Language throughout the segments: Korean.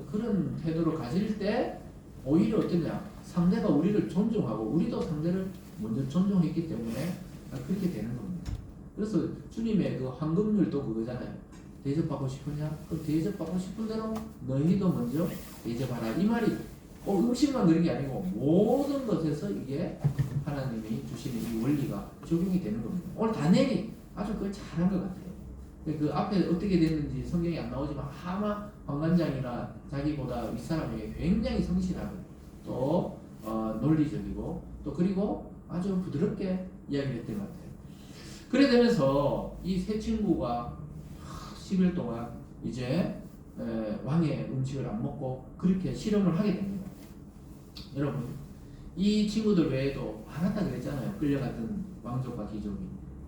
그런 태도를 가질 때 오히려 어떠냐, 상대가 우리를 존중하고 우리도 상대를 먼저 존중했기 때문에 그렇게 되는 겁니다. 그래서 주님의 그 황금률도 그거잖아요. 대접받고 싶으냐? 그럼 대접받고 싶은 대로 너희도 먼저 대접하라. 이 말이 꼭 음식만 그런 게 아니고 모든 것에서 이게 하나님이 주시는 이 원리가 적용이 되는 겁니다. 오늘 다니엘이 아주 그걸 잘한 것 같아요. 그 앞에 어떻게 됐는지 성경이 안 나오지만 하마 관관장이나 자기보다 윗사람에게 굉장히 성실하고 또 논리적이고 또 그리고 아주 부드럽게 이야기를 했던 것 같아요. 그래 되면서 이 세 친구가 10일 동안 이제 왕의 음식을 안 먹고 그렇게 실험을 하게 됩니다. 여러분, 이 친구들 외에도 많았다 그랬잖아요. 끌려갔던 왕족과 귀족이.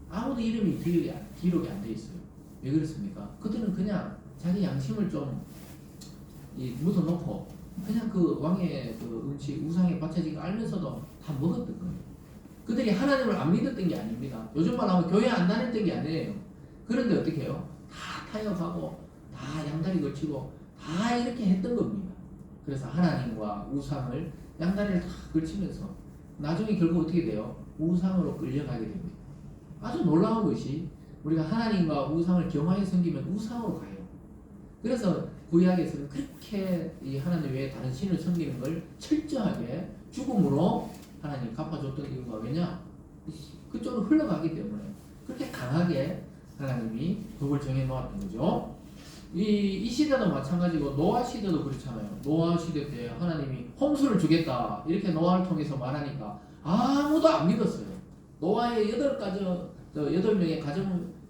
아무도 이름이 기록이 안 돼 있어요. 왜 그렇습니까? 그들은 그냥 자기 양심을 좀 묻어놓고 그냥 그 왕의 그 음식 우상에 바쳐진 거 알면서도 다 먹었던 거예요. 그들이 하나님을 안 믿었던 게 아닙니다. 요즘 말하면 교회 안 다녔던 게 아니에요. 그런데 어떻게 해요? 다 타협하고 다 양다리 걸치고 다 이렇게 했던 겁니다. 그래서 하나님과 우상을 양다리를 다 걸치면서 나중에 결국 어떻게 돼요? 우상으로 끌려가게 됩니다. 아주 놀라운 것이 우리가 하나님과 우상을 겸하여 섬기면 우상으로 가요. 그래서 구약에서는 그렇게 이 하나님 외에 다른 신을 섬기는 걸 철저하게 죽음으로 하나님 갚아줬던 이유가 왜냐? 그쪽으로 흘러가기 때문에 그렇게 강하게 하나님이 법을 정해놓았던 거죠. 이 시대도 마찬가지고 노아 시대도 그렇잖아요. 노아 시대 때 하나님이 홍수를 주겠다 이렇게 노아를 통해서 말하니까 아무도 안 믿었어요. 노아의 8명의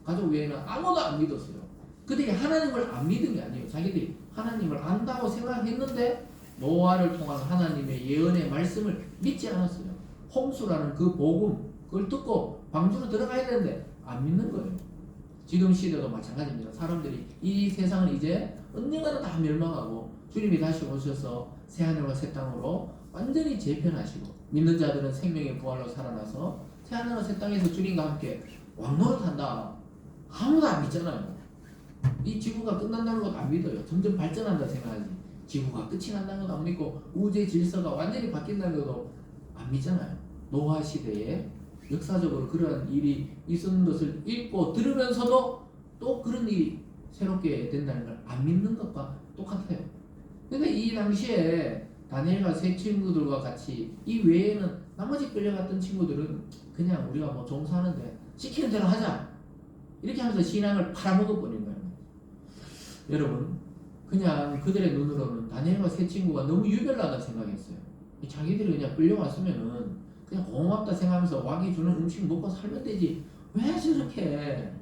가족 외에는 아무도 안 믿었어요. 그들이 하나님을 안 믿은 게 아니에요. 자기들이 하나님을 안다고 생각했는데 노아를 통한 하나님의 예언의 말씀을 믿지 않았어요. 홍수라는 그 복음 그걸 듣고 방주로 들어가야 되는데 안 믿는 거예요. 지금 시대도 마찬가지입니다. 사람들이 이 세상은 이제 언젠가는 다 멸망하고 주님이 다시 오셔서 새하늘과 새 땅으로 완전히 재편하시고 믿는 자들은 생명의 부활로 살아나서 새하늘과 새 땅에서 주님과 함께 왕노릇한다. 아무도 안 믿잖아요. 이 지구가 끝난다는 것도 안 믿어요. 점점 발전한다 생각하지. 지구가 끝이 난다는 것도 안 믿고 우주의 질서가 완전히 바뀐다는 것도 안 믿잖아요. 노아 시대에 역사적으로 그러한 일이 있었는 것을 읽고 들으면서도 또 그런 일이 새롭게 된다는 걸 안 믿는 것과 똑같아요. 근데 이 당시에 다니엘과 세 친구들과 같이 이 외에는 나머지 끌려갔던 친구들은 그냥 우리가 뭐 종사하는데 시키는 대로 하자 이렇게 하면서 신앙을 팔아먹어 버린 거예요. 여러분, 그냥 그들의 눈으로는 다니엘과 세 친구가 너무 유별나다 생각했어요. 자기들이 그냥 끌려왔으면은 그냥 고맙다 생각하면서 왕이 주는 음식 먹고 살면 되지 왜 저렇게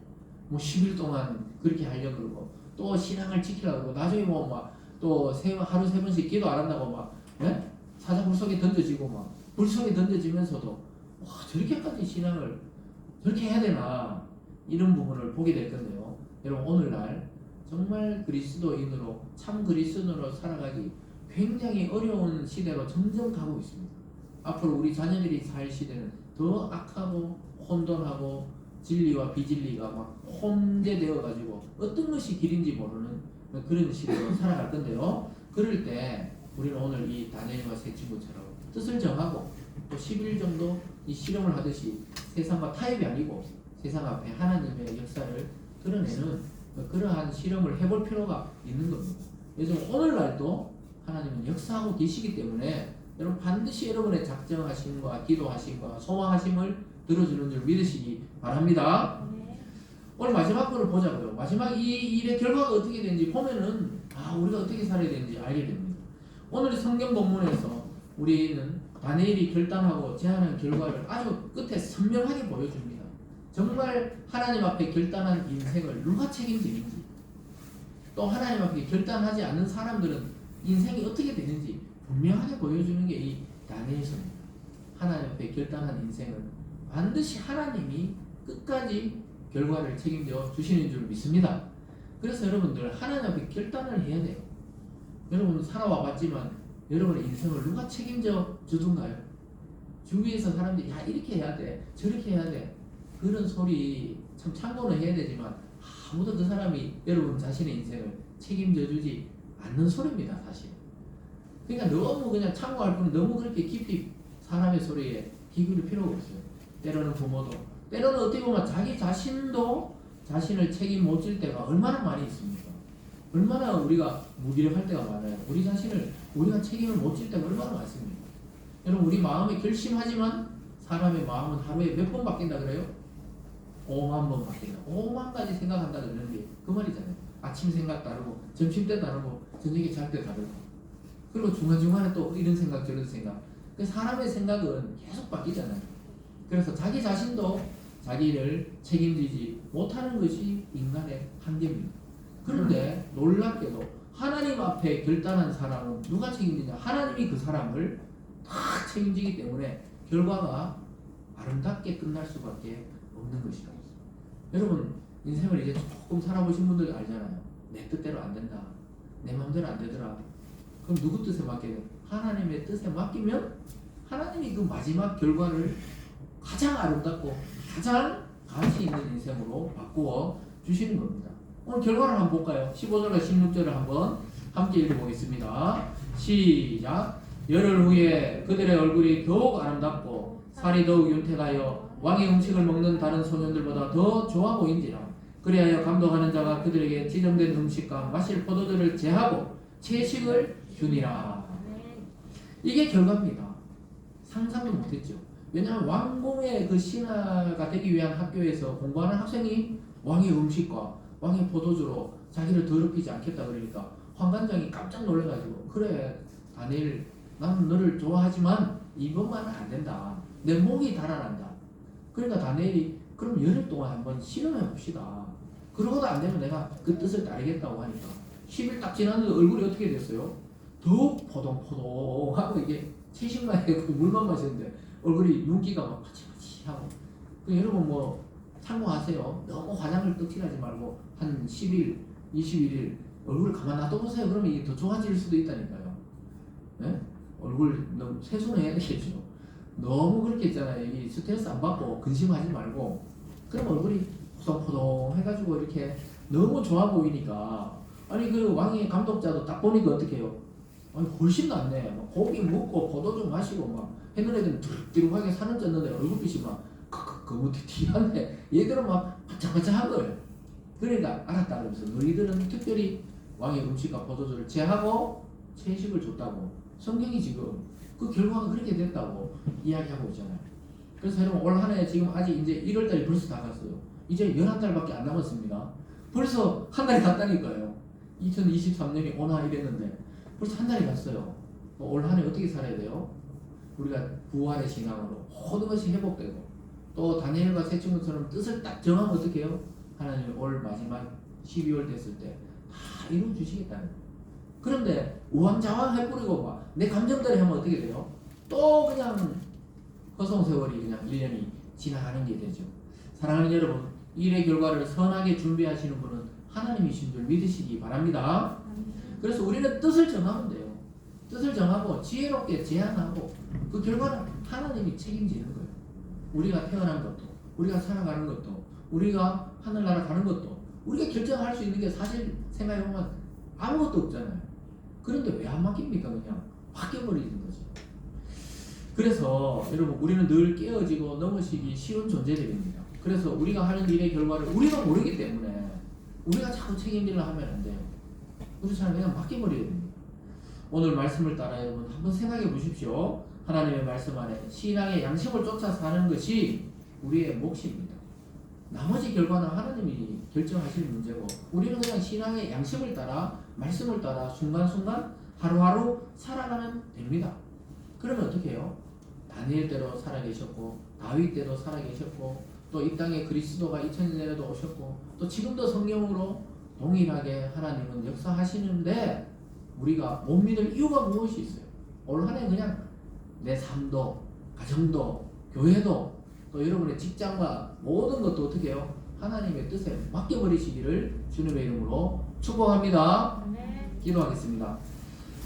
뭐 10일 동안 그렇게 하려고 그러고 또 신앙을 지키려고 그러고 나중에 뭐 막 또 하루 세 번씩 기도 안 한다고 막 사자불 속에 던져지고 막 불 속에 던져지면서도 와 저렇게까지 신앙을 저렇게 해야 되나 이런 부분을 보게 될 건데요. 여러분 오늘날 정말 그리스도인으로 참 그리스도인으로 살아가기 굉장히 어려운 시대로 점점 가고 있습니다. 앞으로 우리 자녀들이 살 시대는 더 악하고 혼돈하고 진리와 비진리가 막 혼재되어 가지고 어떤 것이 길인지 모르는 그런 시대로 살아갈 건데요. 그럴 때 우리는 오늘 이 다니엘과 세 친구처럼 뜻을 정하고 또 10일 정도 이 실험을 하듯이 세상과 타협이 아니고 세상 앞에 하나님의 역사를 드러내는 그러한 실험을 해볼 필요가 있는 겁니다. 요즘 오늘날도 하나님은 역사하고 계시기 때문에 여러분 반드시 여러분의 작정하심과 기도하심과 소망하심을 들어주는 줄 믿으시기 바랍니다. 오늘 마지막 거를 보자고요. 마지막 이 일의 결과가 어떻게 되는지 보면은 우리가 어떻게 살아야 되는지 알게 됩니다. 오늘 성경 본문에서 우리는 다니엘이 결단하고 제안한 결과를 아주 끝에 선명하게 보여줍니다. 정말 하나님 앞에 결단한 인생을 누가 책임지는지 또 하나님 앞에 결단하지 않는 사람들은 인생이 어떻게 되는지 분명하게 보여주는 게 이 다니엘서입니다. 하나님 앞에 결단한 인생은 반드시 하나님이 끝까지 결과를 책임져 주시는 줄 믿습니다. 그래서 여러분들 하나님 앞에 결단을 해야 돼요. 여러분 살아와 봤지만 여러분의 인생을 누가 책임져 주던가요? 주위에서 사람들이 야 이렇게 해야 돼 저렇게 해야 돼 그런 소리 참 참고는 해야 되지만 아무도 그 사람이 여러분 자신의 인생을 책임져 주지 않는 소리입니다, 사실. 그러니까 너무 그냥 참고할 뿐 너무 그렇게 깊이 사람의 소리에 귀 기울일 필요가 없어요. 때로는 부모도, 때로는 어떻게 보면 자기 자신도 자신을 책임 못 질 때가 얼마나 많이 있습니까? 얼마나 우리가 무기력할 때가 많아요. 우리 자신을 우리가 책임을 못 질 때가 얼마나 많습니까? 여러분, 우리 마음이 결심하지만 사람의 마음은 하루에 몇 번 바뀐다 그래요? 5만 번 바뀐다. 5만 가지 생각한다 그러는 게 그 말이잖아요. 아침 생각 다르고 점심 때 다르고 저녁에 잘 때 다르고, 그리고 중간중간에 또 이런 생각 저런 생각. 사람의 생각은 계속 바뀌잖아요. 그래서 자기 자신도 자기를 책임지지 못하는 것이 인간의 한계입니다. 그런데 놀랍게도 하나님 앞에 결단한 사람은 누가 책임지냐? 하나님이 그 사람을 다 책임지기 때문에 결과가 아름답게 끝날 수밖에 없는 것이다. 여러분, 인생을 이제 조금 살아보신 분들 알잖아요. 내 뜻대로 안 된다. 내 마음대로 안 되더라. 그럼 누구 뜻에 맡겨야 돼? 하나님의 뜻에 맡기면 하나님이 그 마지막 결과를 가장 아름답고 가장 가치 있는 인생으로 바꾸어 주시는 겁니다. 오늘 결과를 한번 볼까요? 15절과 16절을 한번 함께 읽어보겠습니다. 시작. 열흘 후에 그들의 얼굴이 더욱 아름답고 살이 더욱 윤택하여 왕의 음식을 먹는 다른 소년들보다 더 좋아 보인지라. 그리하여 감독하는 자가 그들에게 지정된 음식과 마실 포도주를 제하고 채식을 주니라. 이게 결과입니다. 상상도 못했죠. 왜냐하면 왕궁의 그 신하가 되기 위한 학교에서 공부하는 학생이 왕의 음식과 왕의 포도주로 자기를 더럽히지 않겠다 그러니까 황관장이 깜짝 놀라가지고, 그래 다니엘, 나는 너를 좋아하지만 이것만은 안 된다. 내 목이 달아난다. 그러니까 다니엘이 그럼 열흘 동안 한번 실험해 봅시다. 그러고도 안 되면 내가 그 뜻을 따르겠다고 하니까 10일 딱 지났는데 얼굴이 어떻게 됐어요? 더욱 포동포동하고, 이게 채식만 해고 물만 마셨는데 얼굴이 윤기가 막 파치파치하고. 여러분 뭐 참고하세요. 너무 화장을 떡칠하지 말고 한 10일, 21일 얼굴을 가만 놔둬보세요. 그러면 이게 더 좋아질 수도 있다니까요. 네? 얼굴 너무 세수는 해야 되겠죠. 너무 그렇게 있잖아요. 이 스트레스 안 받고 근심하지 말고, 그럼 얼굴이 포동포동 해가지고 이렇게 너무 좋아 보이니까, 아니 그 왕의 감독자도 딱 보니까 어떻게 해요? 아니 훨씬 낫네. 막 고기 먹고 포도주 마시고 막 했는 애들은 두룩두룩하게 사는 쪘는데 얼굴빛이 막 거무튀튀한데 얘들은 막 바짝바짝한 거예요. 그러니까 알았다 그러면서 너희들은 특별히 왕의 음식과 포도주를 제하고 채식을 줬다고 성경이 지금 그 결과가 그렇게 됐다고 이야기하고 있잖아요. 그래서 여러분, 올 한 해 지금 아직 이제 1월달이 벌써 다 갔어요. 이제 11달밖에 안 남았습니다. 벌써 한 달이 갔다니까요. 2023년이 오나 이랬는데 벌써 한 달이 갔어요. 올 한 해 어떻게 살아야 돼요? 우리가 부활의 신앙으로 모든 것이 회복되고, 또 다니엘과 세 친구처럼 뜻을 딱 정하면 어떻게 해요? 하나님이 올 마지막 12월 됐을 때 다 이루어 주시겠다는 거예요. 그런데 우왕좌왕 해버리고 막 내 감정대로 하면 어떻게 돼요? 또 그냥 허송세월이 그냥 1년이 지나가는 게 되죠. 사랑하는 여러분, 일의 결과를 선하게 준비하시는 분은 하나님이신 줄 믿으시기 바랍니다. 그래서 우리는 뜻을 정하면 돼요. 뜻을 정하고 지혜롭게 제안하고 그 결과는 하나님이 책임지는 거예요. 우리가 태어난 것도, 우리가 살아가는 것도, 우리가 하늘나라 가는 것도 우리가 결정할 수 있는 게 사실 생각해보면 아무것도 없잖아요. 그런데 왜 안 맡깁니까? 그냥 맡겨버리는 거지. 그래서 여러분, 우리는 늘 깨어지고 넘어지기 쉬운 존재들입니다. 그래서 우리가 하는 일의 결과를 우리가 모르기 때문에 우리가 자꾸 책임지려 하면 안 돼요. 그렇잖아요. 그냥 맡겨버려야 됩니다. 오늘 말씀을 따라 여러분 한번 생각해 보십시오. 하나님의 말씀 안에 신앙의 양심을 쫓아 사는 것이 우리의 몫입니다. 나머지 결과는 하나님이 결정하실 문제고, 우리는 그냥 신앙의 양심을 따라 말씀을 따라 순간순간 하루하루 살아가면 됩니다. 그러면 어떻게 해요? 다니엘 때로 살아계셨고, 다윗 때도 살아계셨고, 또 이 땅에 그리스도가 2000년 전에도 오셨고, 또 지금도 성령으로 동일하게 하나님은 역사하시는데 우리가 못 믿을 이유가 무엇이 있어요? 올 한 해 그냥 내 삶도, 가정도, 교회도, 또 여러분의 직장과 모든 것도 어떻게 해요? 하나님의 뜻에 맡겨버리시기를 주님의 이름으로 축복합니다. 기도하겠습니다.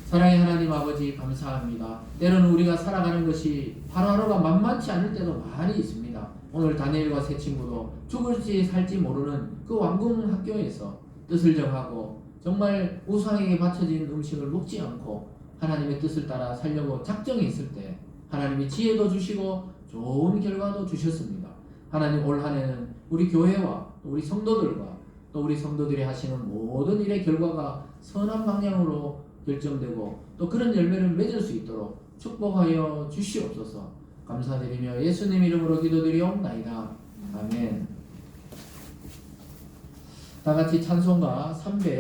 사랑의 하나님 아버지, 감사합니다. 때로는 우리가 살아가는 것이 하루하루가 만만치 않을 때도 많이 있습니다. 오늘 다니엘과 세 친구도 죽을지 살지 모르는 그 왕궁 학교에서 뜻을 정하고 정말 우상에게 바쳐진 음식을 먹지 않고 하나님의 뜻을 따라 살려고 작정이 있을 때 하나님이 지혜도 주시고 좋은 결과도 주셨습니다. 하나님 올 한 해는 우리 교회와 또 우리 성도들과 또 우리 성도들이 하시는 모든 일의 결과가 선한 방향으로 결정되고 또 그런 열매를 맺을 수 있도록 축복하여 주시옵소서. 감사드리며 예수님 이름으로 기도드리옵나이다. 아멘. 다 같이 찬송가 300